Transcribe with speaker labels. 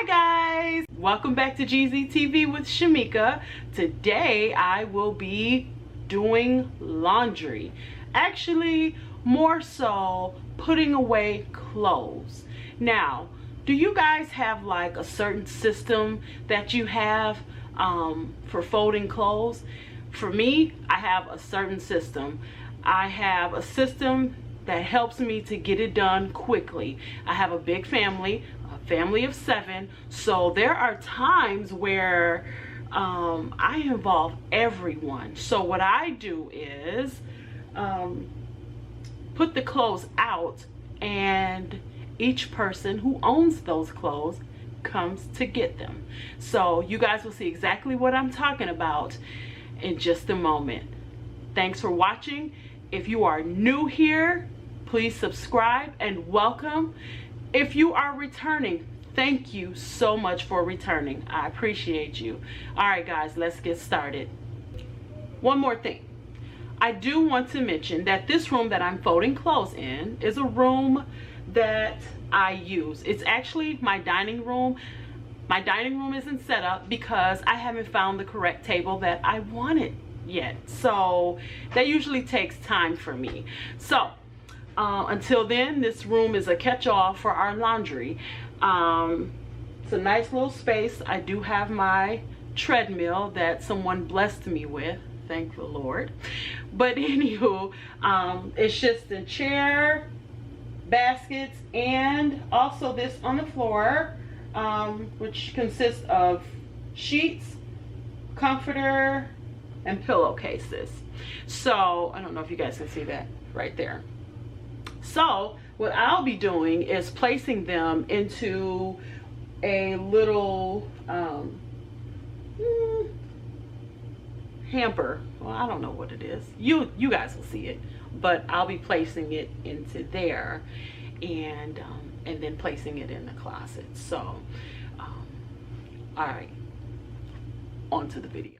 Speaker 1: Hi guys, welcome back to GZTV with Shamika. Today I will be doing laundry. Actually, more so putting away clothes. Now, do you guys have like a certain system that you have for folding clothes? For me, I have a certain system. I have a system that helps me to get it done quickly. I have a big family, a family of 7, so there are times where I involve everyone. So what I do is put the clothes out, and each person who owns those clothes comes to get them. So you guys will see exactly what I'm talking about in just a moment. Thanks for watching. If you are new here, please subscribe and welcome. If you are returning, thank you so much for returning. I appreciate you. All right, guys, let's get started. One more thing. I do want to mention that this room that I'm folding clothes in is a room that I use. It's actually my dining room. My dining room isn't set up because I haven't found the correct table that I wanted yet. So that usually takes time for me. So until then, this room is a catch-all for our laundry. It's a nice little space. I do have my treadmill that someone blessed me with, thank the Lord. But anywho, it's just a chair, baskets, and also this on the floor, which consists of sheets, comforter, and pillowcases. So I don't know if you guys can see that right there. So what I'll be doing is placing them into a little hamper. Well, I don't know what it is. You guys will see it, but I'll be placing it into there, and then placing it in the closet. So all right, on to the video.